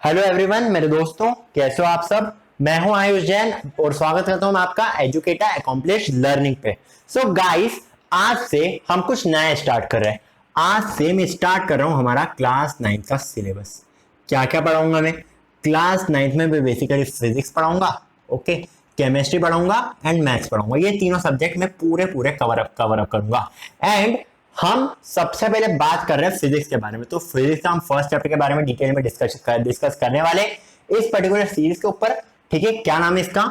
Hello everyone, मेरे दोस्तों, कैसे हो आप सब। मैं हूं आयुष जैन और स्वागत करता हूं मैं आपका एजुकेटर अकॉम्प्लिश लर्निंग पे। सो गाइस, आज से हम कुछ नया स्टार्ट कर रहे हैं। आज से मैं स्टार्ट कर रहा हूं हमारा क्लास 9 का सिलेबस। क्या क्या पढ़ाऊंगा मैं क्लास 9 में? मैं बेसिकली फिजिक्स पढ़ाऊंगा, ओके, केमिस्ट्री पढ़ाऊंगा एंड मैथ्स पढ़ाऊंगा। ये तीनों सब्जेक्ट मैं पूरे पूरे कवर अप करूंगा। एंड हम सबसे पहले बात कर रहे हैं फिजिक्स के बारे में। तो फिजिक्स का हम फर्स्ट चैप्टर के बारे में डिटेल में डिस्कस करने वाले इस पर्टिकुलर सीरीज के ऊपर। ठीक है, क्या नाम है इसका?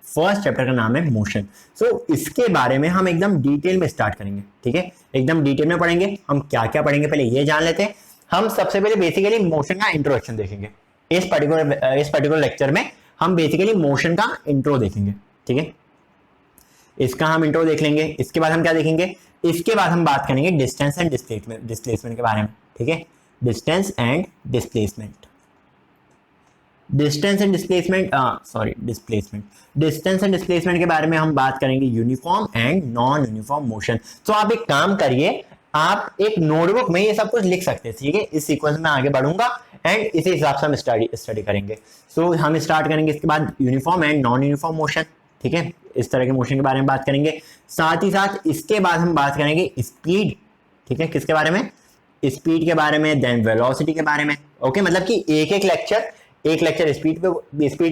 फर्स्ट चैप्टर का नाम है मोशन। सो इसके बारे में हम एकदम डिटेल में स्टार्ट करेंगे। ठीक है, एकदम डिटेल में पढ़ेंगे। हम क्या क्या पढ़ेंगे पहले ये जान लेते हैं। हम सबसे पहले बेसिकली मोशन का इंट्रोडक्शन देखेंगे। इस पर्टिकुलर लेक्चर में हम बेसिकली मोशन का इंट्रो देखेंगे। ठीक है, इसका हम इंट्रो देख लेंगे। इसके बाद हम क्या देखेंगे? इसके बाद हम बात करेंगे डिस्टेंस एंड डिस्प्लेसमेंट के बारे में। ठीक है, distance and displacement distance and displacement के बारे में हम बात करेंगे। Uniform and non uniform motion. तो आप एक काम करिए, आप एक नोटबुक में ये सब कुछ लिख सकते हैं। ठीक है, इस सीक्वेंस में आगे बढ़ूंगा एंड इसी हिसाब से हम स्टडी करेंगे। सो हम स्टार्ट करेंगे इसके बाद uniform and non uniform motion. ठीक है, इस तरह के मोशन के बारे में बात करेंगे। साथ ही साथ इसके बाद हम बात करेंगे स्पीड। ठीक है, किसके बारे में? स्पीड के बारे में, देन वेलोसिटी के बारे में। ओके, मतलब कि एक लेक्चर स्पीड के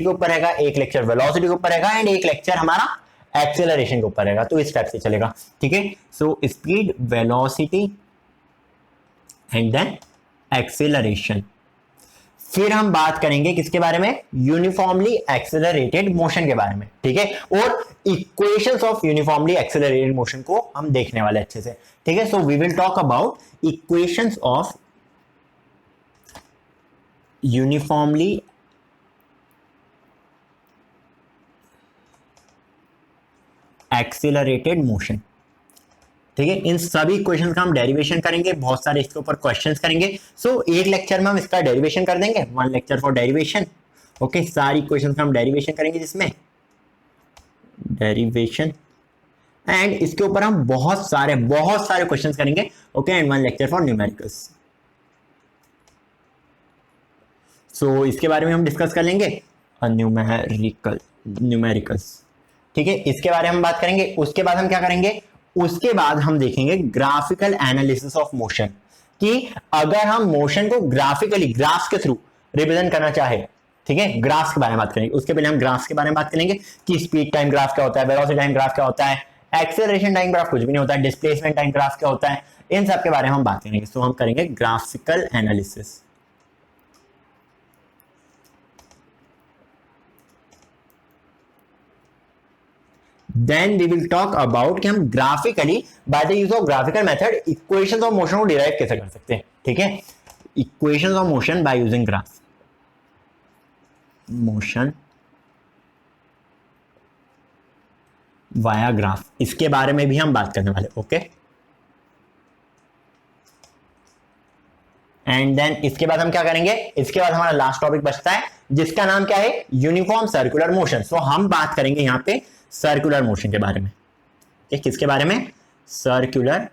ऊपर रहेगा, एक लेक्चर वेलोसिटी के ऊपर रहेगा एंड एक लेक्चर हमारा एक्सेलरेशन के ऊपर रहेगा। तो इस टाइप से चलेगा। ठीक है, so speed, velocity and then acceleration. फिर हम बात करेंगे किसके बारे में? यूनिफॉर्मली एक्सेलरेटेड मोशन के बारे में। ठीक है, और equations of uniformly accelerated motion को हम देखने वाले अच्छे से। ठीक है, so we will talk about equations of uniformly accelerated motion. ठीक है, इन सभी इक्वेशन का हम डेरिवेशन करेंगे, बहुत सारे इसके ऊपर क्वेश्चंस करेंगे। सो एक लेक्चर में हम इसका डेरिवेशन कर देंगे, 1 लेक्चर फॉर डेरिवेशन। ओके, सारी इक्वेशन का हम डेरिवेशन करेंगे, जिसमें डेरिवेशन एंड इसके ऊपर हम बहुत सारे क्वेश्चंस करेंगे। Okay, and 1 lecture for numericals. So इसके बारे में हम डिस्कस कर लेंगे न्यूमेरिकल्स। ठीक है, इसके बारे में हम बात करेंगे। उसके बाद हम क्या करेंगे? उसके बाद हम देखेंगे ग्राफिकल एनालिसिस ऑफ मोशन, कि अगर हम मोशन को ग्राफिकली ग्राफ्स के थ्रू रिप्रेजेंट करना चाहे। ठीक है, ग्राफ्स के बारे में बात करेंगे। उसके पहले हम ग्राफ्स के बारे में बात करेंगे कि स्पीड टाइम ग्राफ क्या होता है, वेलोसिटी टाइम ग्राफ क्या होता है, एक्सेलरेशन टाइम ग्राफ कुछ भी नहीं होता है, डिस्प्लेसमेंट टाइम ग्राफ क्या होता है, इन सब के बारे में हम बात करेंगे। तो हम करेंगे graphical analysis. Then we will talk about कि हम graphically by the use of graphical method equations of motion को डिराइव कैसे कर सकते हैं। ठीक है, equations of motion by using graph, motion via graph, इसके बारे में भी हम बात करने वाले। ओके, एंड देन इसके बाद हम क्या करेंगे? इसके बाद हमारा लास्ट टॉपिक बचता है, जिसका नाम क्या है? Uniform circular motion. सो हम बात करेंगे यहां पे सर्कुलर मोशन के बारे में। किसके बारे में? सर्कुलर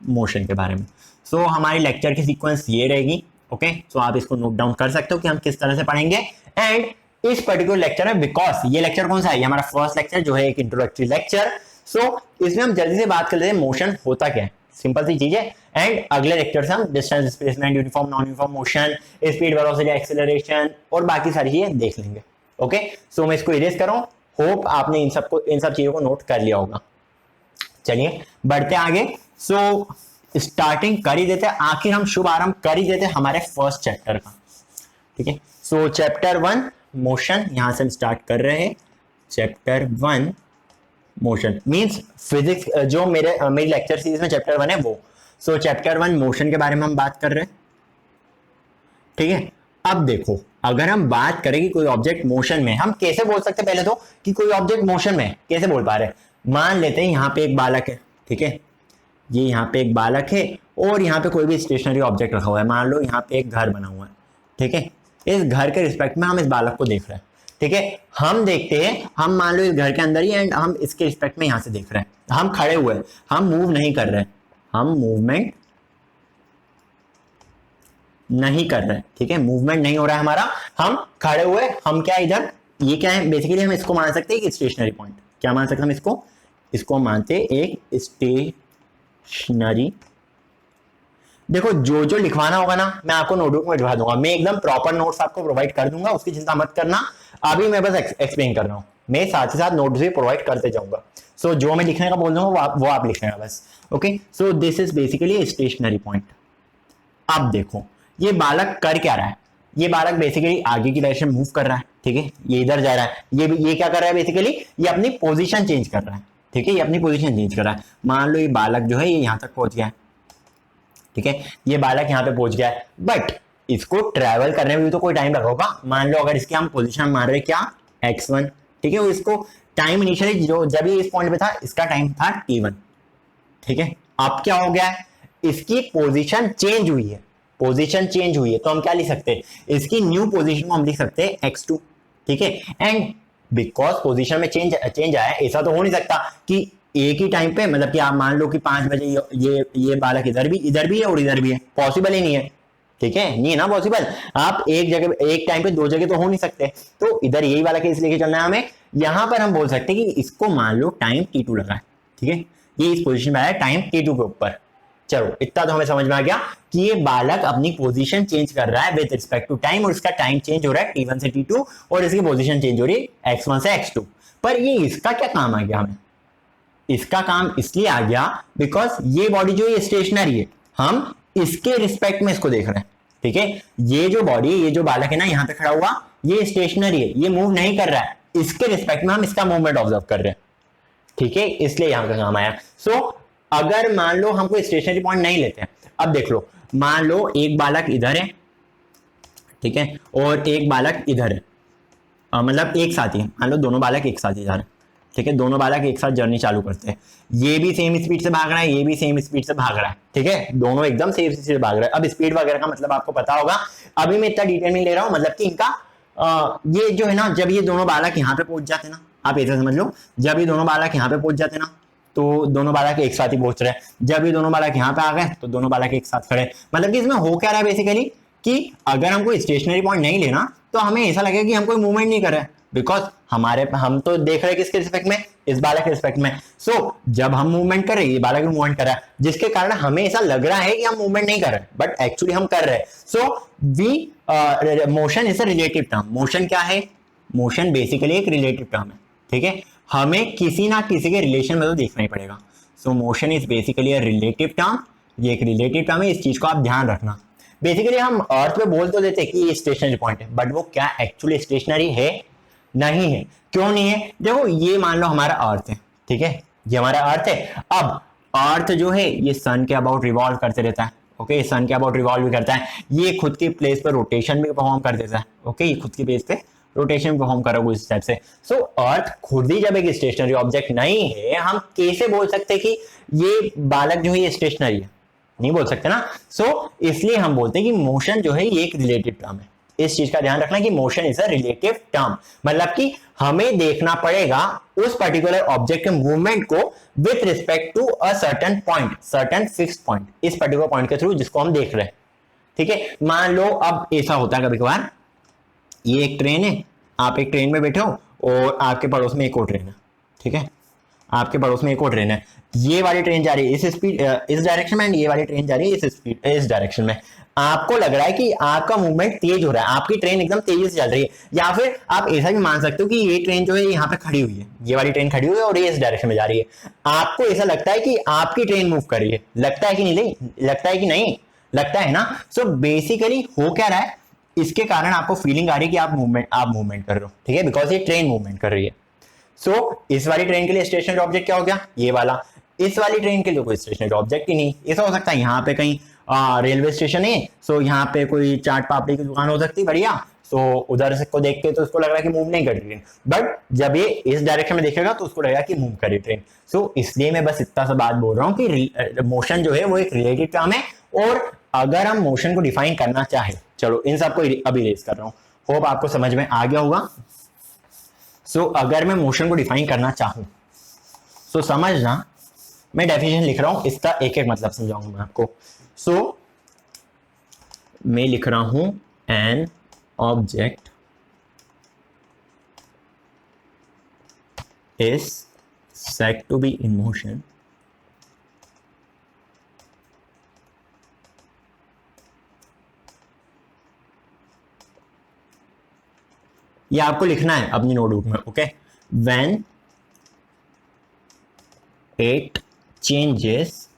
मोशन के बारे में। सो हमारी लेक्चर की सीक्वेंस ये रहेगी। ओके, सो आप इसको नोट डाउन कर सकते हो कि हम किस तरह से पढ़ेंगे। एंड इस पर्टिकुलर लेक्चर में, बिकॉज ये लेक्चर कौन सा है? ये हमारा फर्स्ट लेक्चर जो है, एक इंट्रोडक्टरी लेक्चर। सो इसमें हम जल्दी से बात कर लेते हैं मोशन होता क्या है, सिंपल सी चीज है। एंड अगले लेक्चर से हम distance, displacement, uniform, non uniform motion, speed, velocity, acceleration और बाकी सारी चीजें देख लेंगे। ओके, सो मैं इसको इरेज कर रहा हूं। होप आपने इन सब चीजों को नोट कर लिया होगा। चलिए बढ़ते आगे। सो स्टार्टिंग कर ही देते, आखिर हम शुभ आरंभ कर ही देते हमारे फर्स्ट चैप्टर का। ठीक है, सो चैप्टर 1 मोशन, यहां से हम स्टार्ट कर रहे हैं। चैप्टर 1 मोशन मींस फिजिक्स, जो मेरी लेक्चर सीरीज में चैप्टर 1 है वो। सो चैप्टर 1 मोशन के बारे में हम बात कर रहे हैं। ठीक है, अब देखो, अगर हम बात करें कि कोई ऑब्जेक्ट मोशन में, हम कैसे बोल सकते हैं पहले तो कि कोई ऑब्जेक्ट मोशन में कैसे बोल पा रहे हैं? मान लेते हैं यहाँ पे एक बालक है। ठीक है, ये यहाँ पे एक बालक है और यहाँ पे कोई भी स्टेशनरी ऑब्जेक्ट रखा हुआ है। मान लो यहाँ पे एक घर बना हुआ है। ठीक है, इस घर के रिस्पेक्ट में हम इस बालक को देख रहे हैं। ठीक है, हम देखते हैं, हम मान लो इस घर के अंदर ही, एंड हम इसके रिस्पेक्ट में यहाँ से देख रहे हैं। हम खड़े हुए हैं, हम मूव नहीं कर रहे हैं, हम मूवमेंट नहीं कर रहे, ठीक है, मूवमेंट नहीं हो रहा है हमारा, हम खड़े हुए, हम क्या इधर, ये क्या है बेसिकली, हम इसको मान सकते हैं कि स्टेशनरी पॉइंट, क्या मान सकते हैं हम इसको मानते एक स्टेशनरी। देखो जो जो लिखवाना होगा ना मैं आपको नोटबुक में लिखवा दूंगा, मैं एकदम प्रॉपर नोट्स आपको प्रोवाइड कर दूंगा, उसकी चिंता मत करना, अभी मैं बस एक्सप्लेन कर रहा हूँ, मैं साथ ही साथ नोट्स भी प्रोवाइड करते जाऊंगा। सो जो मैं लिखने का बोल दूंगा वो आप लिखने का बस। Okay, so this is basically stationary point. अब देखो ये बालक कर क्या रहा है, ये बालक बेसिकली आगे की डायरेक्शन मूव कर रहा है, ठीक है, ये इधर जा रहा है, ये क्या कर रहा है बेसिकली, ये अपनी पोजीशन चेंज कर रहा है, ठीक है, ये अपनी पोजीशन चेंज कर रहा है। मान लो ये बालक जो है ये यहां तक पहुंच गया है, ठीक है, ये बालक यहाँ पे पहुंच गया है, बट इसको ट्रैवल करने में भी तो कोई टाइम लगा होगा। मान लो अगर इसकी हम पोजीशन मान रहे क्या x1, ठीक है, वो इसको टाइम इनिशियली जो जब ये इस पॉइंट पे था इसका टाइम था t1, ठीक है, अब क्या हो गया है, इसकी पोजीशन चेंज हुई है, पोजीशन चेंज हुई है, तो हम क्या लिख सकते हैं, इसकी न्यू पोजीशन को हम लिख सकते हैं x2, ठीक है, एंड बिकॉज पोजीशन में चेंज आया, ऐसा तो हो नहीं सकता कि एक ही टाइम पे, मतलब कि आप मान लो कि 5 बजे ये बालक इधर भी है और इधर भी है, पॉसिबल ही नहीं है, ठीक है, नहीं है ना पॉसिबल, आप एक जगह एक टाइम पे दो जगह तो हो नहीं सकते, तो इधर यही वाला केस लेके चलना है हमें। यहां पर हम बोल सकते हैं कि इसको मान लो टाइम t2 लगा है, ठीक है, ये इस पोजीशन में आया टाइम t2 के ऊपर। चलो इतना तो हमें समझ में आ गया कि ये बालक अपनी पोजीशन चेंज कर रहा है विद रिस्पेक्ट टू टाइम, और इसका टाइम चेंज हो रहा है t1 से t2 और इसकी पोजीशन चेंज हो रही है x1 से x2। पर ये इसका क्या काम आ गया हमें, इसका काम इसलिए आ गया बिकॉज ये बॉडी जो ये स्टेशनरी है, हम इसके रिस्पेक्ट में इसको देख रहे हैं, ठीक है, ये जो बॉडी, ये जो बालक है ना यहाँ पे खड़ा हुआ, ये स्टेशनरी है, ये मूव नहीं कर रहा है, इसके रिस्पेक्ट में हम इसका मूवमेंट ऑब्जर्व कर रहे हैं, ठीक है, इसलिए यहां का काम आया। सो अगर मान लो हम कोई स्टेशनरी पॉइंट नहीं लेते हैं, अब देख लो, मान लो एक बालक इधर है, ठीक है, और एक बालक इधर है, मतलब एक साथ ही, मान लो दोनों बालक एक साथ ही जा रहे हैं, ठीक है, दोनों बालक एक साथ जर्नी चालू करते हैं, ये भी सेम स्पीड से भाग रहा है, ये भी सेम स्पीड से भाग रहा है, ठीक है, दोनों एकदम सेम स्पीड से भाग रहे हैं। अब स्पीड वगैरह का मतलब आपको पता होगा, अभी मैं इतना डिटेल में ले रहा हूं, मतलब कि इनका ये जो है ना, जब ये दोनों बालक यहाँ पे पहुंच जाते ना, आप ऐसा समझ लो, जब ये दोनों बालक यहाँ पे पहुंच जाते ना, तो दोनों बालक एक साथ ही पहुंच रहे हैं, जब ये दोनों बालक यहाँ पे आ गए तो दोनों बालक एक साथ खड़े, मतलब कि इसमें हो क्या रहा है बेसिकली कि अगर हम कोई स्टेशनरी पॉइंट नहीं लेना तो हमें ऐसा लगेगा कि हम कोई मूवमेंट नहीं कर रहे हैं, बिकॉज हम तो देख रहे हैं किसके रिस्पेक्ट में, इस बालक के रिस्पेक्ट में। सो जब हम मूवमेंट कर रहे हैं, ये बालक भी मूवमेंट कर रहा है, जिसके कारण हमें ऐसा लग रहा है कि हम मूवमेंट नहीं कर रहे, बट एक्चुअली हम कर रहे हैं। So motion is a relative term. Motion क्या है, मोशन बेसिकली एक रिलेटिव टर्म है, ठीक है, हमें किसी ना किसी के रिलेशन में तो देखना ही पड़ेगा। सो motion is basically a relative term, ये एक रिलेटिव टर्म है, इस चीज को आप ध्यान रखना। बेसिकली हम अर्थ पे बोल तो देते कि ये स्टेशनरी पॉइंट है, बट वो क्या एक्चुअली स्टेशनरी है, नहीं है। क्यों नहीं है, देखो ये मान लो हमारा अर्थ है, ठीक है, ये हमारा अर्थ है। अब अर्थ जो है ये सन के अबाउट रिवॉल्व करते रहता है, ओके, सन के अबाउट रिवॉल्व भी करता है, ये खुद की प्लेस पे रोटेशन भी परफॉर्म कर देता है, ओके, ये खुद की प्लेस पे रोटेशन परफॉर्म करोगे इस टाइप से। सो अर्थ खुद ही जब एक स्टेशनरी ऑब्जेक्ट नहीं है, हम कैसे बोल सकते कि ये बालक जो है ये स्टेशनरी है, नहीं बोल सकते ना। सो इसलिए हम बोलते हैं कि मोशन जो है ये एक रिलेटिव टर्म है। इस चीज का ध्यान रखना कि motion is a relative term, मतलब कि हमें देखना पड़ेगा उस पर्टिकुलर ऑब्जेक्ट के मूवमेंट को with respect to a certain point, certain fixed point, इस पर्टिकुलर पॉइंट के थ्रू जिसको हम देख रहे हैं, ठीक है। मान लो अब ऐसा होता है कभी कभार, ये एक ट्रेन है, आप एक ट्रेन में बैठे हो और आपके पड़ोस में एक और ट्रेन है, ठीक है, आपके पड़ोस में एक और ट्रेन है, ये वाली ट्रेन जा रही है इस स्पीड इस डायरेक्शन में, ये वाली ट्रेन जा रही है इस स्पीड इस डायरेक्शन में। आपको लग रहा है कि आपका मूवमेंट तेज हो रहा है, आपकी ट्रेन एकदम तेजी से चल रही है, या फिर आप ऐसा भी मान सकते हो कि ये ट्रेन जो है यहाँ पे खड़ी हुई है, ये वाली ट्रेन खड़ी हुई है और ये इस डायरेक्शन में जा रही है। आपको ऐसा लगता है कि आपकी ट्रेन मूव कर रही है, लगता है कि नहीं, लगता है कि नहीं, लगता है ना। सो बेसिकली हो क्या रहा है, इसके कारण आपको फीलिंग आ रही है कि आप मूवमेंट कर रहे हो, ठीक है, बिकॉज ये ट्रेन मूवमेंट कर रही है। सो इस वाली ट्रेन के लिए स्टेशनरी ऑब्जेक्ट क्या हो गया, ये वाला। इस वाली ट्रेन के लिए कोई स्टेशनरी ऑब्जेक्ट ही नहीं। ऐसा हो सकता है यहाँ पे कहीं रेलवे स्टेशन है, सो यहाँ पे कोई चाट पापड़ी की दुकान हो सकती है बढ़िया, सो उधर से को देख के तो उसको लग रहा है कि मूव नहीं कर रही ट्रेन, बट जब ये इस डायरेक्शन में देखेगा तो उसको लगेगा कि मूव कर रही ट्रेन। सो इसलिए मैं बस इतना सा बात बोल रहा हूँ कि मोशन जो है वो एक रिलेटिव टर्म है, और अगर हम मोशन को डिफाइन करना चाहे, चलो इन सबको अभी रेस कर रहा हूँ, होप आपको समझ में आ गया होगा। सो अगर मैं मोशन को डिफाइन करना चाहूं, सो समझना, मैं डेफिनेशन लिख रहा हूं, इसका एक एक मतलब समझाऊंगा मैं आपको। सो मैं लिख रहा हूं an object is said to be in motion ये आपको लिखना है अपनी नोटबुक में, okay. When it changes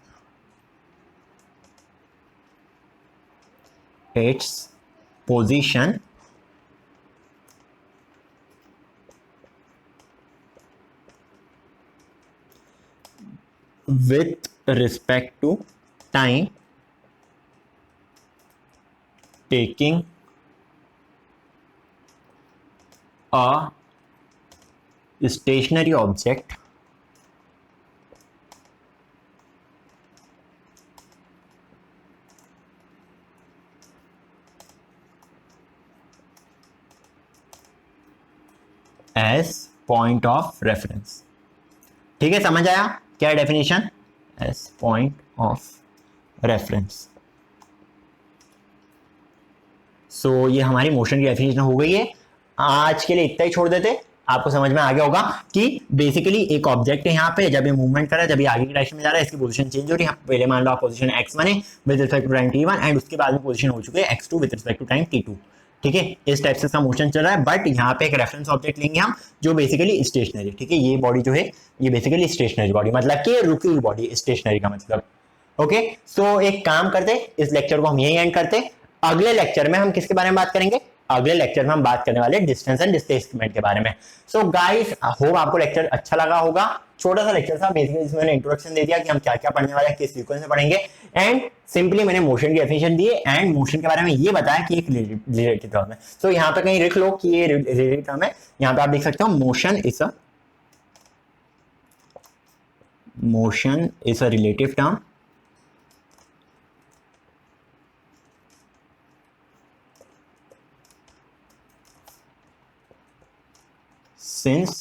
its position with respect to time taking a stationary object as point of reference। ठीक है, समझ आया क्या definition? As point of reference. So ये हमारी मोशन की डेफिनेशन हो गई है। आज के लिए इतना ही छोड़ देते, आपको समझ में आ गया होगा कि बेसिकली एक ऑब्जेक्ट है यहाँ पे, जब ये मूवमेंट कर रहा है, जब ये आगे की डायरेक्शन में जा रहा है, इसकी पोजीशन चेंज हो रही है। पहले मान लो आप पोजीशन x1 है with respect to time t1 and उसके बाद में पोजीशन हो चुकी है x2 with respect to time t2। ठीक है, इस टाइप से इसका मोशन चल रहा है, बट यहाँ पे एक रेफरेंस ऑब्जेक्ट लेंगे हम जो बेसिकली स्टेशनरी। ठीक है, ये बॉडी जो है ये बेसिकली स्टेशनरी बॉडी, मतलब कि रुकी हुई बॉडी, स्टेशनरी का मतलब। ओके, सो एक काम करते, इस लेक्चर को हम यही एंड करते। अगले लेक्चर में हम किसके बारे में बात करेंगे? अगले लेक्चर में हम बात करने वाले डिस्टेंस एंड डिस्प्लेसमेंट के बारे में। सो गाइस, होप आपको लेक्चर अच्छा लगा होगा। छोटा सा लेक्चर था बेसिकली, जिसमें मैंने इंट्रोडक्शन दे दिया कि हम क्या क्या पढ़ने वाले हैं, किस सीक्वेंस में पढ़ेंगे, एंड सिंपली मैंने मोशन की डेफिनेशन दी एंड मोशन के बारे में ये बताया कि एक रिलेटेड टर्म है। सो यहाँ पे कहीं लिख लो कि ये रिलेटेड टर्म है। यहाँ पे आप देख सकते हो motion is a relative term since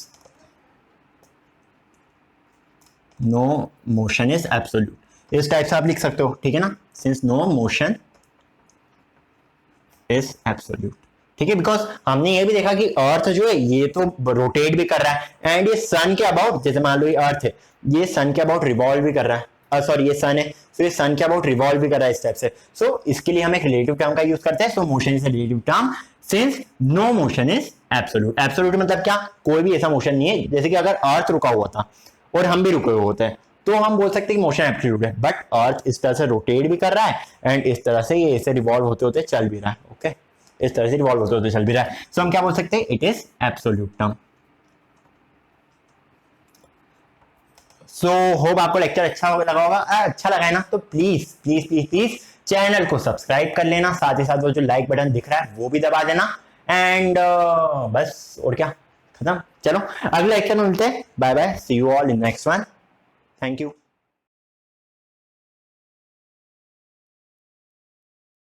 no motion is absolute। इस टाइप से आप लिख सकते हो, ठीक है ना, since no motion is absolute। ठीक है, बिकॉज हमने ये भी देखा कि अर्थ जो है ये तो रोटेट भी कर रहा है एंड ये सन के अबाउट, जैसे मान लो ये अर्थ है, ये सन के अबाउट रिवॉल्व भी कर रहा है, सॉरी ये सन है, तो ये सन के अबाउट रिवॉल्व भी कर रहा है इस टाइप से। सो इसके लिए हम एक रिलेटिव टर्म का यूज करते हैं। So motion is a relative term since no motion is absolute. Absolute मतलब क्या? कोई भी ऐसा मोशन नहीं है, जैसे कि अगर अर्थ रुका हुआ था और हम भी रुके हुए होते हैं तो हम बोल सकते हैं कि मोशन एब्सोल्यूट है, बट अर्थ इस तरह से रोटेट भी कर रहा है एंड इस तरह से ये ऐसे रिवॉल्व होते होते चल भी रहा है। ओके, इस तरह से रिवॉल्व होते होते चल भी रहा है। सो हम क्या बोल सकते हैं? It is absolute term. So hope आपको लेक्चर अच्छा लगा होगा। अच्छा लगा है ना, तो please please please please channel को सब्सक्राइब कर लेना, साथ ही साथ वो जो लाइक बटन दिख रहा है वो भी दबा देना एंड बस, और क्या, खत्म। चलो अगले लेक्चर में मिलते हैं। Bye bye, see you all in next one. Thank you.